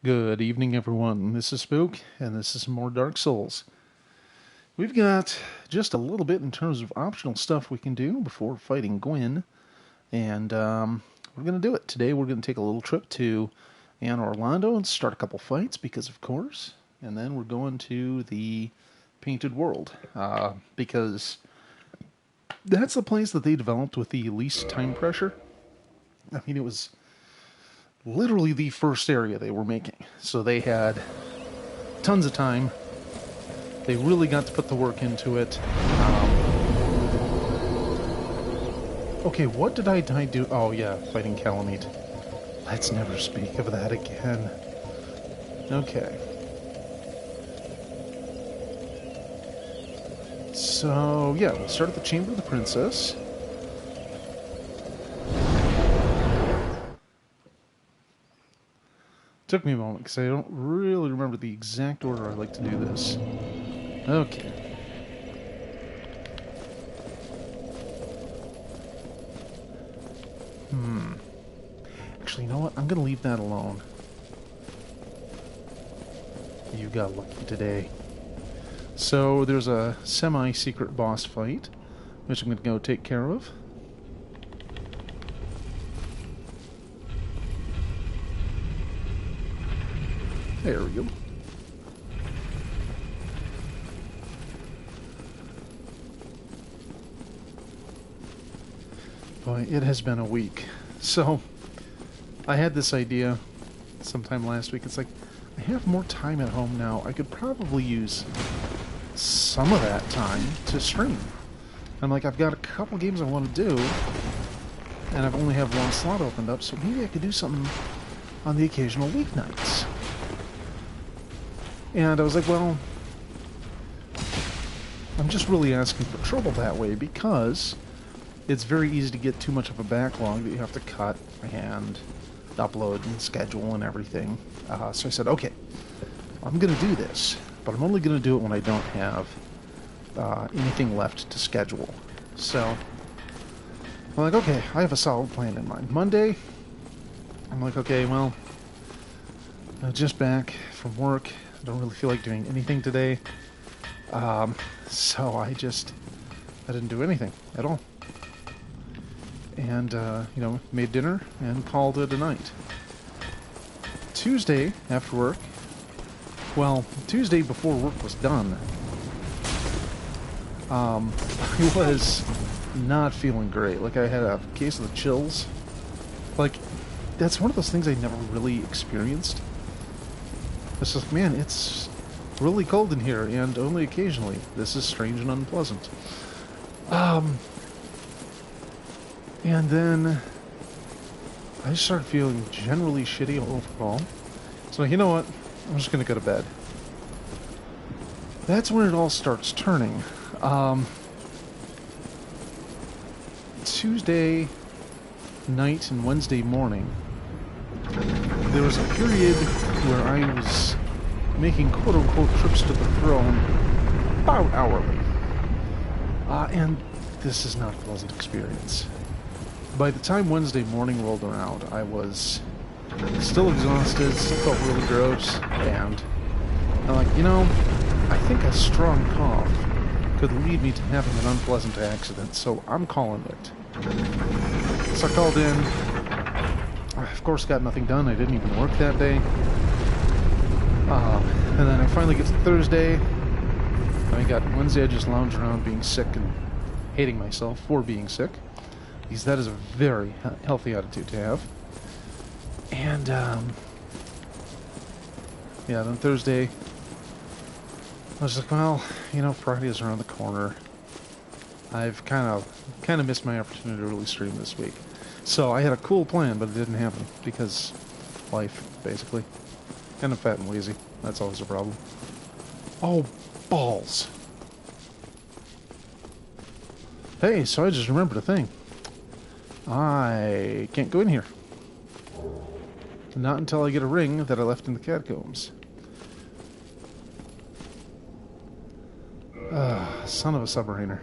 Good evening, everyone. This is Spook, and this is more Dark Souls. We've got just a little bit in terms of optional stuff we can do before fighting Gwyn, and we're going to do it. Today we're going to take a little trip to Anor Londo and start a couple fights, because of course, and then we're going to the Painted World, because that's the place that they developed with the least time pressure. I mean, it was literally the first area they were making, so they had tons of time. They really got to put the work into it. Okay, what did I do? Oh yeah, fighting Calamite. Let's never speak of that again. Okay. So yeah, we'll start at the Chamber of the Princess. Took me a moment because I don't really remember the exact order I like to do this. Okay. Actually, you know what? I'm going to leave that alone. You got lucky today. So there's a semi-secret boss fight, which I'm going to go take care of. There we go. Boy, it has been a week. So, I had this idea sometime last week. It's like, I have more time at home now. I could probably use some of that time to stream. I'm like, I've got a couple games I want to do, and I've only have one slot opened up, so maybe I could do something on the occasional weeknights. And I was like, well, I'm just really asking for trouble that way, because it's very easy to get too much of a backlog that you have to cut and upload and schedule and everything. So I said, okay, I'm going to do this, but I'm only going to do it when I don't have anything left to schedule. So I'm like, okay, I have a solid plan in mind. Monday, I'm like, okay, well, just back from work. I don't really feel like doing anything today. So I didn't do anything at all. And, made dinner and called it a night. Tuesday, after work, well, Tuesday before work was done, I was not feeling great. Like, I had a case of the chills. Like, that's one of those things I never really experienced. It's just, man, it's really cold in here, and only occasionally. This is strange and unpleasant. And then I just started feeling generally shitty overall. So, you know what? I'm just going to go to bed. That's when it all starts turning. Tuesday night and Wednesday morning, there was a period where I was making quote-unquote trips to the throne about hourly. And this is not a pleasant experience. By the time Wednesday morning rolled around, I was still exhausted, still felt really gross, and I'm like, I think a strong cough could lead me to having an unpleasant accident, so I'm calling it. So I called in. I, of course, got nothing done. I didn't even work that day. And then I finally get to Thursday. I got Wednesday, I just lounged around being sick and hating myself for being sick, because that is a very healthy attitude to have. And, then Thursday, I was like, well, Friday is around the corner. I've kind of missed my opportunity to really stream this week. So I had a cool plan, but it didn't happen, because life, basically. Kind of fat and lazy. That's always a problem. Oh, balls. Hey, so I just remembered a thing. I can't go in here. Not until I get a ring that I left in the catacombs. Son of a submariner.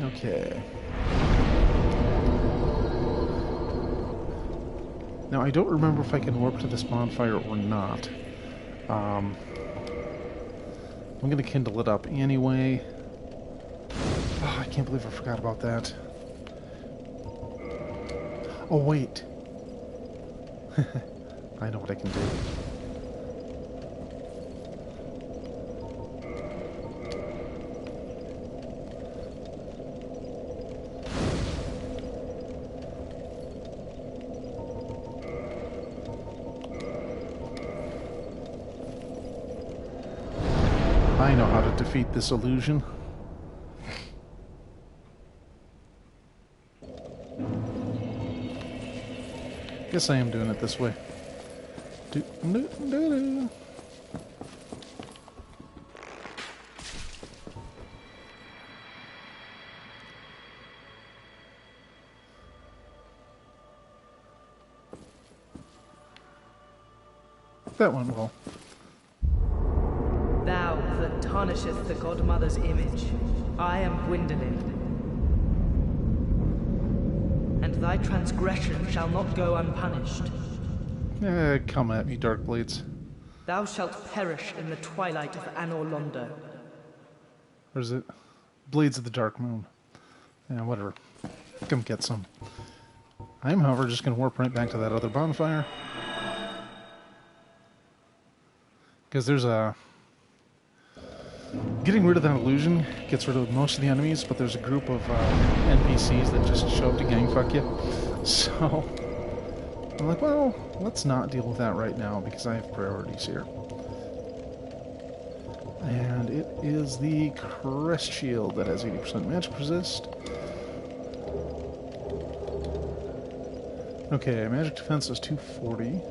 Okay. Now, I don't remember if I can warp to this bonfire or not. I'm going to kindle it up anyway. Oh, I can't believe I forgot about that. Oh, wait. I know what I can do. I know how to defeat this illusion. Guess I am doing it this way. That went well. Thou that tarnisheth the Godmother's image, I am Gwyndolin. And thy transgression shall not go unpunished. Come at me, Darkblades. Thou shalt perish in the twilight of Anor Londo. Or is it Blades of the Darkmoon? Yeah, whatever. Come get some. I'm, however, just going to warp right back to that other bonfire. Because there's a... Getting rid of that illusion gets rid of most of the enemies, but there's a group of NPCs that just show up to gangfuck you. So, I'm like, well, let's not deal with that right now, because I have priorities here. And it is the Crest Shield that has 80% magic resist. Okay, magic defense is 240.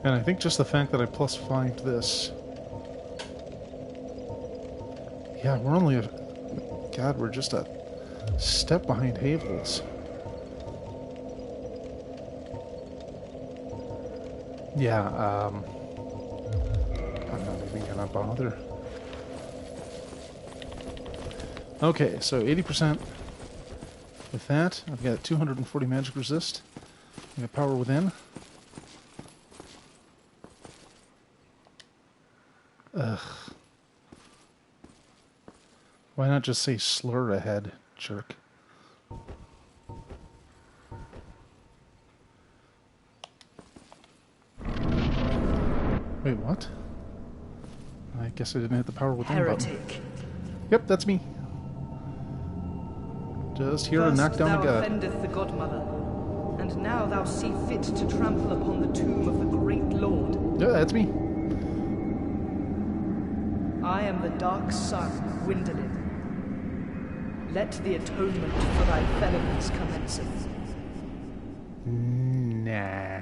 And I think just the fact that I plus 5 this... Yeah, we're only a... God, we're just a step behind Havel's. Yeah, I'm not even gonna bother. Okay, so 80% with that. I've got 240 magic resist. I've got power within. Ugh. Why not just say slur ahead, jerk? Wait, what? I guess I didn't hit the power within Heretic. button. Yep, that's me. Just here to knock down the god. First thou offendeth the Godmother, and now thou see fit to trample upon the tomb of the great Lord. Yeah, that's me. I am the Dark Sun, Gwyndolin. Let the atonement for thy felonies commenceth. Nah.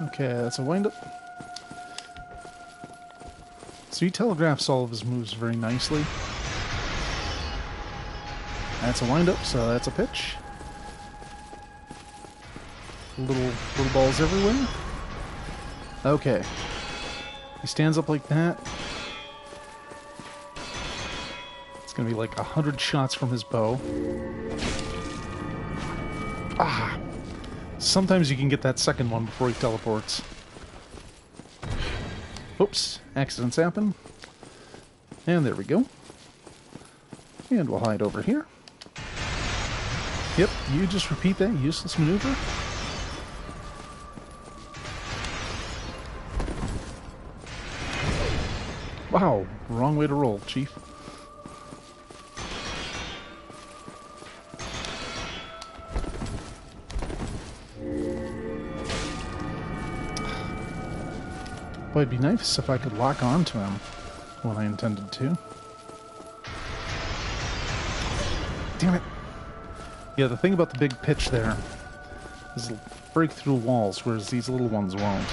Okay, that's a wind-up. So he telegraphs all of his moves very nicely. That's a wind-up, so that's a pitch. Little balls everywhere. Okay. He stands up like that. It's gonna be like 100 shots from his bow. Ah! Sometimes you can get that second one before he teleports. Oops, accidents happen. And there we go. And we'll hide over here. Yep, you just repeat that useless maneuver. Wow, wrong way to roll, Chief. Boy, it'd be nice if I could lock onto him when I intended to. Damn it. Yeah, the thing about the big pitch there is it'll break through walls, whereas these little ones won't.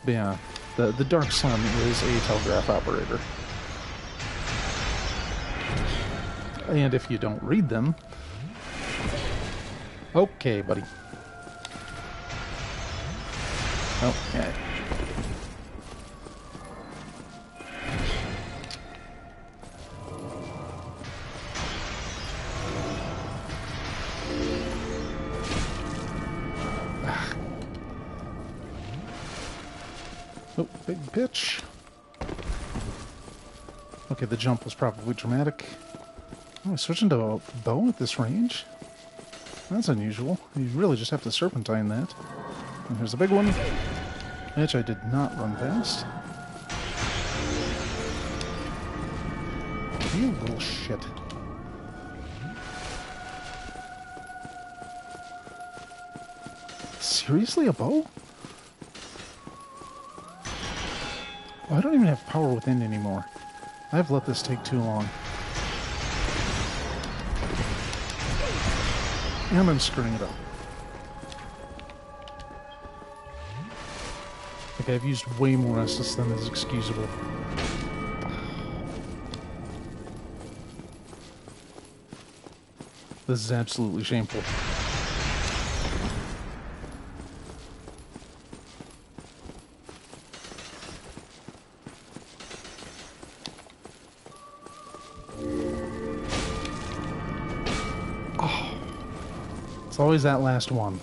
But yeah, the Dark Sun is a telegraph operator. And if you don't read them... Okay, buddy. Okay. Oh, big pitch. Okay, the jump was probably dramatic. Oh, switching to a bow at this range? That's unusual. You really just have to serpentine that. And here's a big one, which I did not run past. You little shit. Seriously, a bow? Oh, I don't even have power within anymore. I've let this take too long. And I'm screwing it up. Okay, I've used way more Estus than is excusable. This is absolutely shameful. It's always that last one.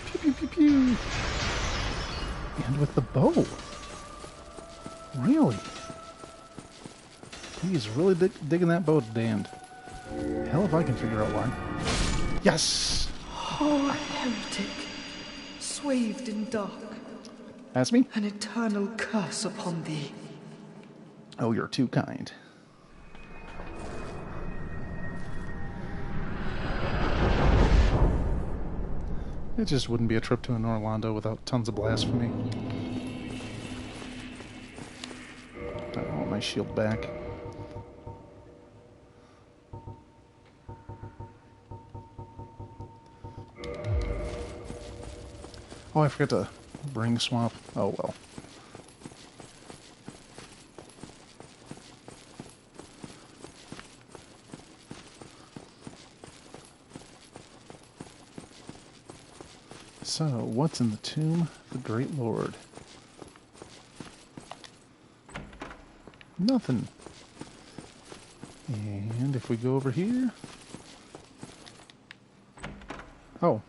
Pew, pew, pew, pew. And with the bow. Really? He's really digging that bow to the end. Hell if I can figure out why. Yes! Oh, heretic, swathed in dark. That's me? An eternal curse upon thee. Oh, you're too kind. It just wouldn't be a trip to Anor Londo without tons of blasphemy. I want my shield back. Oh, I forgot to ring swap. Oh well. So, what's in the tomb of the Great Lord? Nothing. And if we go over here... Oh.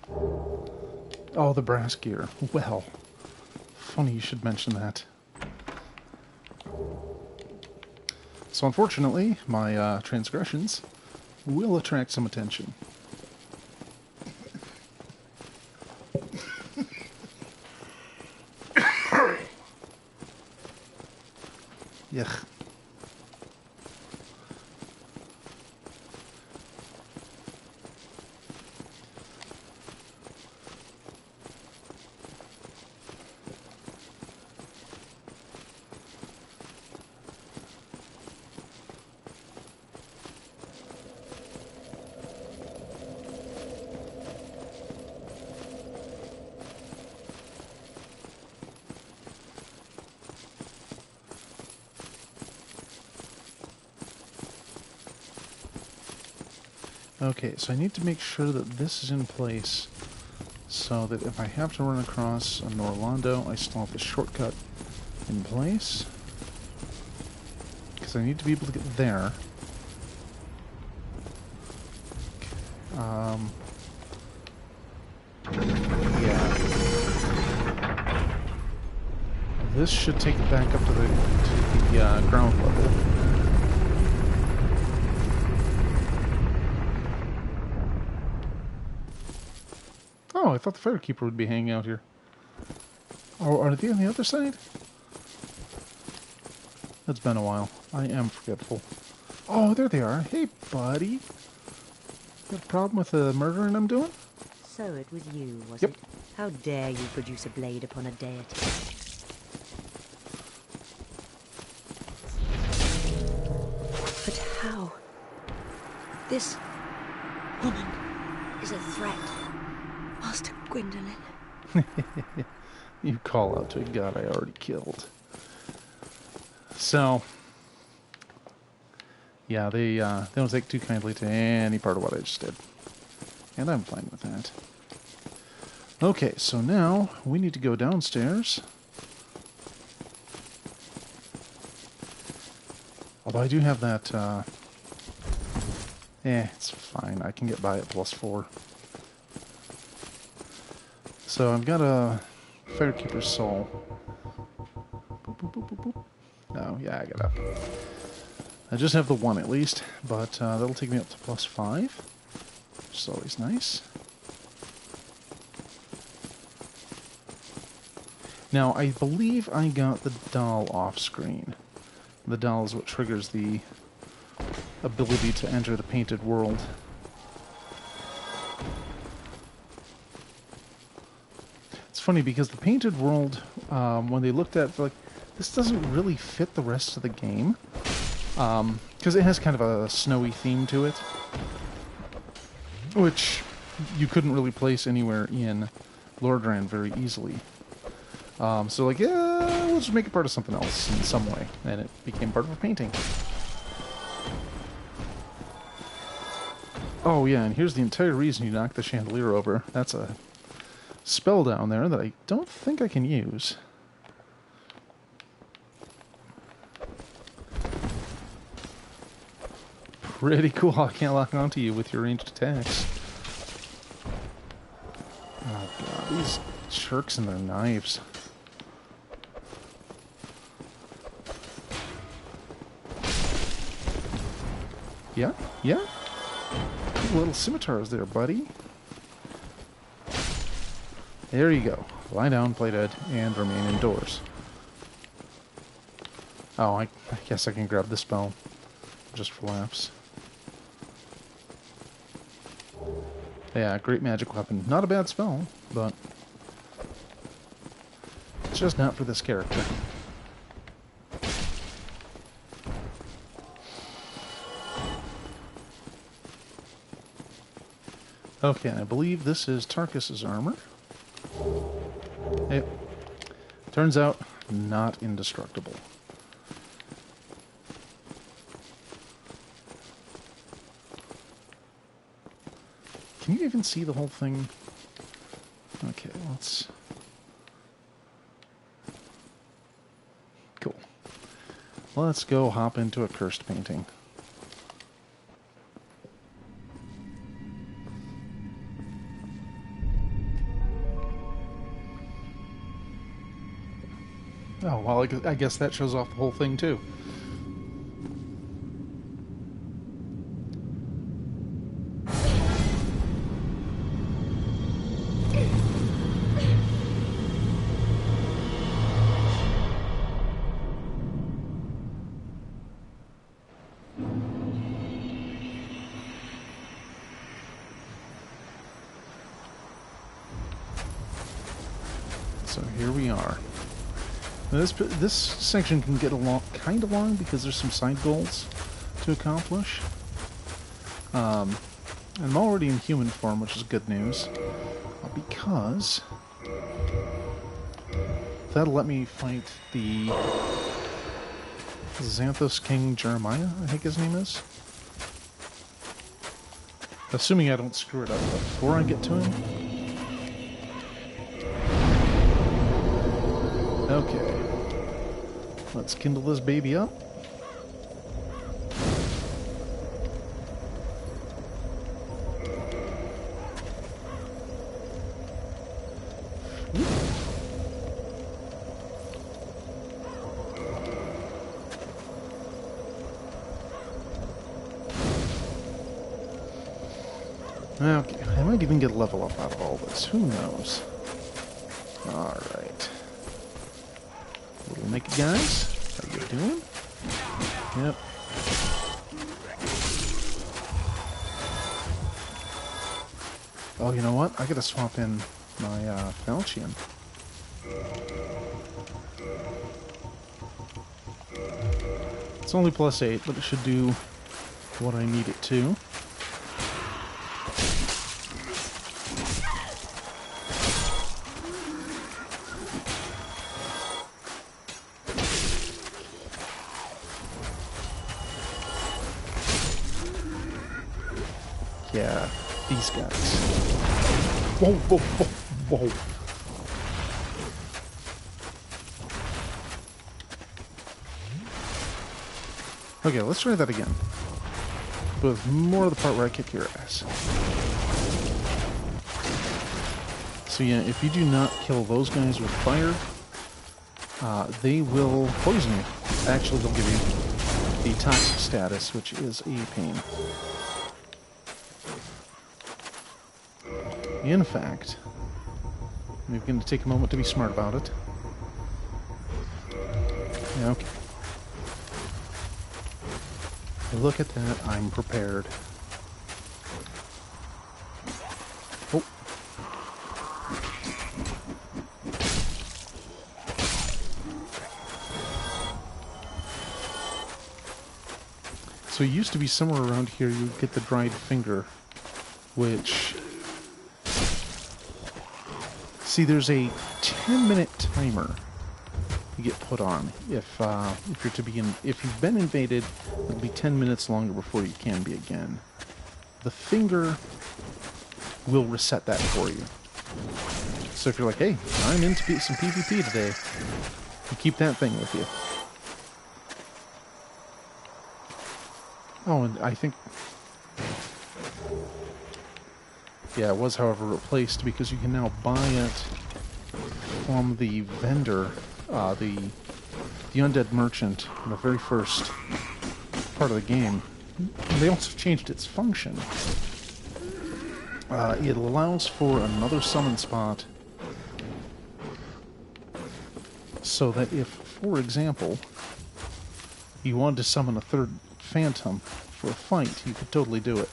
Oh, the brass gear. Well, funny you should mention that. So unfortunately, my transgressions will attract some attention. Yuck. Okay, so I need to make sure that this is in place so that if I have to run across Anor Londo, I still have the shortcut in place. Because I need to be able to get there. Yeah. This should take it back up to the ground level. Oh, I thought the Firekeeper would be hanging out here. Oh, are they on the other side? It's been a while. I am forgetful. Oh, there they are. Hey, buddy. Got a problem with the murdering I'm doing? So it was you, was Yep. it? How dare you produce a blade upon a deity? But how? This woman is a threat. Master Gwendolyn. You call out to a god I already killed. So, Yeah, they don't take too kindly to any part of what I just did. And I'm fine with that. Okay, so now we need to go downstairs. Although I do have that, it's fine. I can get by at +4. So I've got a Firekeeper's Soul. Boop, boop, boop, boop, boop. Oh, yeah, I just have the one at least, but that'll take me up to +5, which is always nice. Now, I believe I got the doll off screen. The doll is what triggers the ability to enter the painted world. It's funny because the painted world, when they looked at it, like, this doesn't really fit the rest of the game. Because it has kind of a snowy theme to it, which you couldn't really place anywhere in Lordran very easily. So like, yeah, we'll just make it part of something else in some way, and it became part of a painting. Oh yeah, and here's the entire reason you knocked the chandelier over. That's a spell down there that I don't think I can use. Pretty cool. I can't lock onto you with your ranged attacks. Oh god, these jerks and their knives. Yeah, yeah. Cool little scimitars there, buddy. There you go. Lie down, play dead, and remain indoors. Oh, I guess I can grab the spell just for laughs. Yeah, great magic weapon. Not a bad spell, but it's just not for this character. Okay, I believe this is Tarkus's armor. It turns out not indestructible. Can you even see the whole thing? Okay, let's... Cool. Let's go hop into a cursed painting. Oh, well, I guess that shows off the whole thing, too. So here we are. Now this section can get kind of long because there's some side goals to accomplish. I'm already in human form, which is good news, because that'll let me fight the Xanthos King Jeremiah, I think his name is. Assuming I don't screw it up before I get to him. Okay. Let's kindle this baby up. Okay, I might even get a level up out of all this. Who knows? Alright. Little naked guys. How you doing? Yep. Oh, you know what? I gotta swap in my falchion. It's only +8, but it should do what I need it to. Yeah, these guys. Whoa, whoa, whoa, whoa. Okay, let's try that again. But with more of the part where I kick your ass. So yeah, if you do not kill those guys with fire, they will poison you. Actually, they'll give you the toxic status, which is a pain. In fact, we're going to take a moment to be smart about it. Yeah, okay. Look at that, I'm prepared. Oh. So it used to be somewhere around here you'd get the dried finger, which... See, there's a 10-minute timer you get put on if you're to be if you've been invaded. It'll be 10 minutes longer before you can be again. The finger will reset that for you. So if you're like, hey, I'm into some PvP today, you keep that thing with you. Oh, and I think, yeah, it was, however, replaced because you can now buy it from the vendor. The undead merchant in the very first part of the game. And they also changed its function. It allows for another summon spot so that if, for example, you wanted to summon a third phantom for a fight, you could totally do it.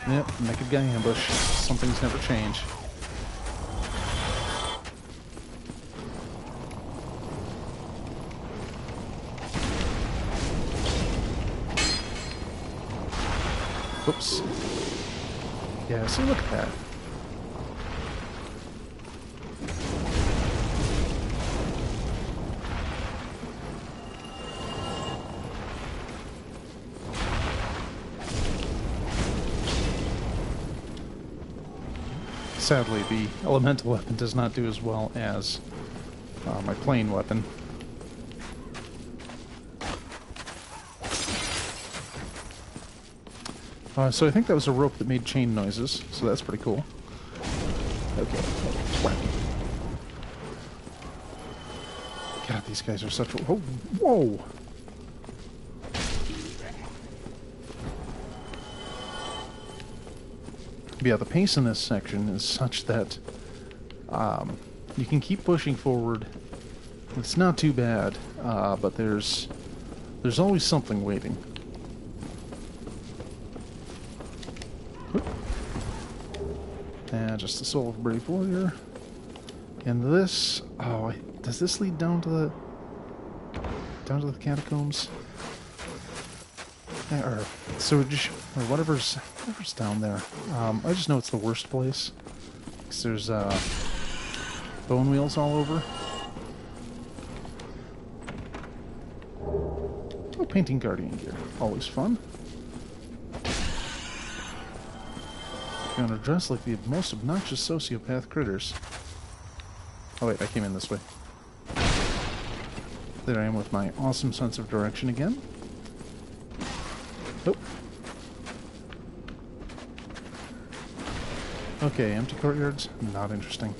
Yep, naked guy ambush. Some things never change. Oops. Yeah, see, look at that. Sadly, the elemental weapon does not do as well as my plain weapon. So I think that was a rope that made chain noises, so that's pretty cool. Okay. Whack. God, these guys are such... Oh, whoa! Yeah, the pace in this section is such that you can keep pushing forward. It's not too bad, but there's always something waiting. And just a soul of a brave warrior. And this, oh, does this lead down to the catacombs? Or sewage, or whatever's down there. I just know it's the worst place. Because there's bone wheels all over. Oh, painting guardian gear. Always fun. Gonna dress like the most obnoxious sociopath critters. Oh wait, I came in this way. There I am with my awesome sense of direction again. Oh. Okay, empty courtyards, not interesting.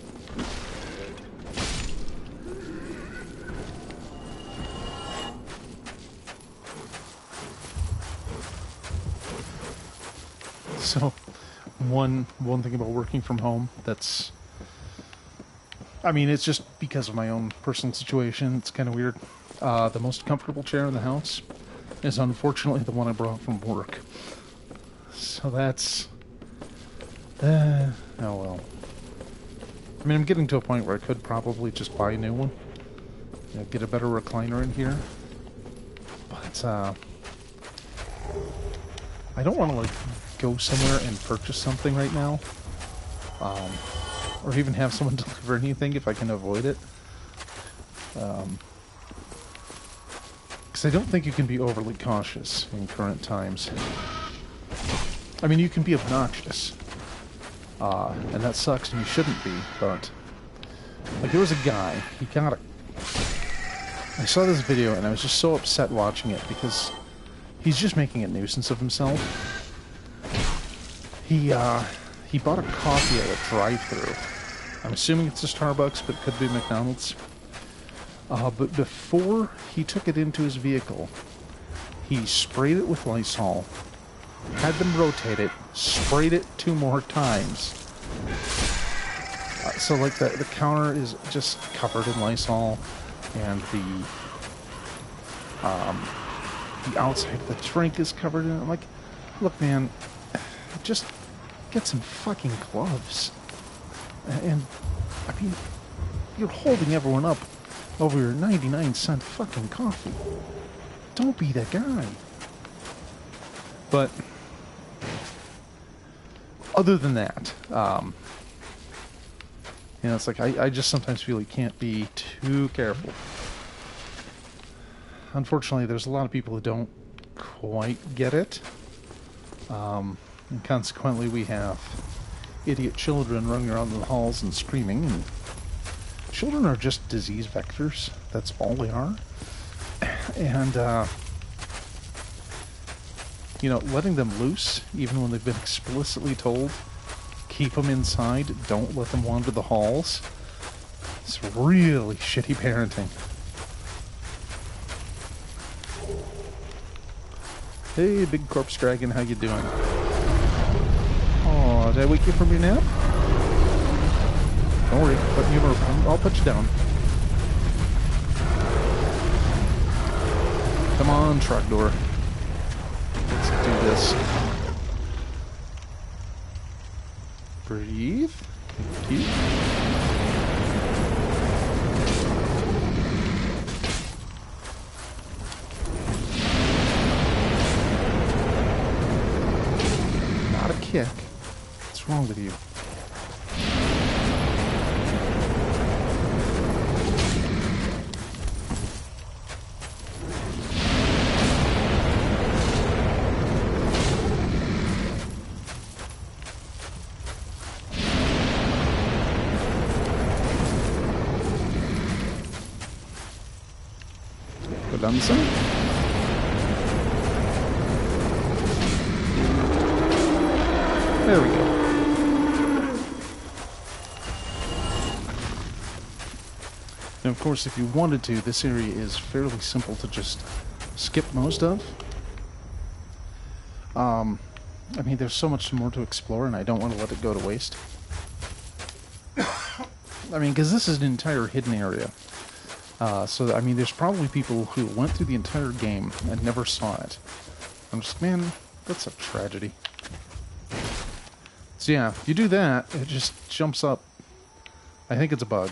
So, one thing about working from home that's... I mean, it's just because of my own personal situation. It's kind of weird. The most comfortable chair in the house is unfortunately the one I brought from work. So that's... oh well. I mean, I'm getting to a point where I could probably just buy a new one. You know, get a better recliner in here. But, I don't want to, like, go somewhere and purchase something right now. Or even have someone deliver anything if I can avoid it. Because I don't think you can be overly cautious in current times. I mean, you can be obnoxious. And that sucks and you shouldn't be, but... Like, there was a guy, he got a... I saw this video and I was just so upset watching it because he's just making a nuisance of himself. He bought a coffee at a drive-thru. I'm assuming it's a Starbucks, but it could be McDonald's. But before he took it into his vehicle, he sprayed it with Lysol, had them rotate it, sprayed it 2 more times. So like the counter is just covered in Lysol, and the outside of the drink is covered in it. I'm like, look, man, just get some fucking gloves. And I mean, you're holding everyone up over your 99-cent fucking coffee. Don't be that guy. But other than that, you know, it's like I just sometimes feel you can't be too careful. Unfortunately, there's a lot of people who don't quite get it. And consequently, we have idiot children running around in the halls and screaming. And children are just disease vectors. That's all they are. And, you know, letting them loose, even when they've been explicitly told, keep them inside, don't let them wander the halls. It's really shitty parenting. Hey, big corpse dragon, how you doing? Oh, did I wake you from your nap? Don't worry, I'll put you down. Come on, truck door. Let's do this. Breathe. Thank you. Not a kick. What's wrong with you? Go down the side. There we go. And of course, if you wanted to, this area is fairly simple to just skip most of. I mean, there's so much more to explore, and I don't want to let it go to waste. I mean, because this is an entire hidden area. So, I mean, there's probably people who went through the entire game and never saw it. I'm just, man, that's a tragedy. So yeah, if you do that, it just jumps up. I think it's a bug.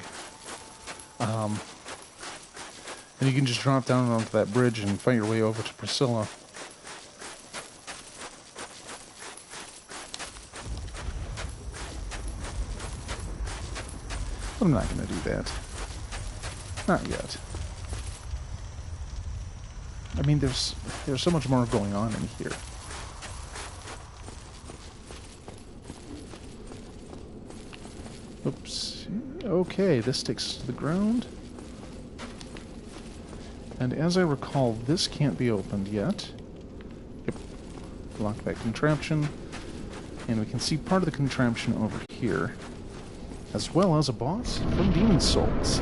And you can just drop down onto that bridge and fight your way over to Priscilla. I'm not going to do that. Not yet. I mean, there's so much more going on in here. Oops. Okay, this takes us to the ground. And as I recall, this can't be opened yet. Yep. Lock that contraption. And we can see part of the contraption over here. As well as a boss from Demon Souls.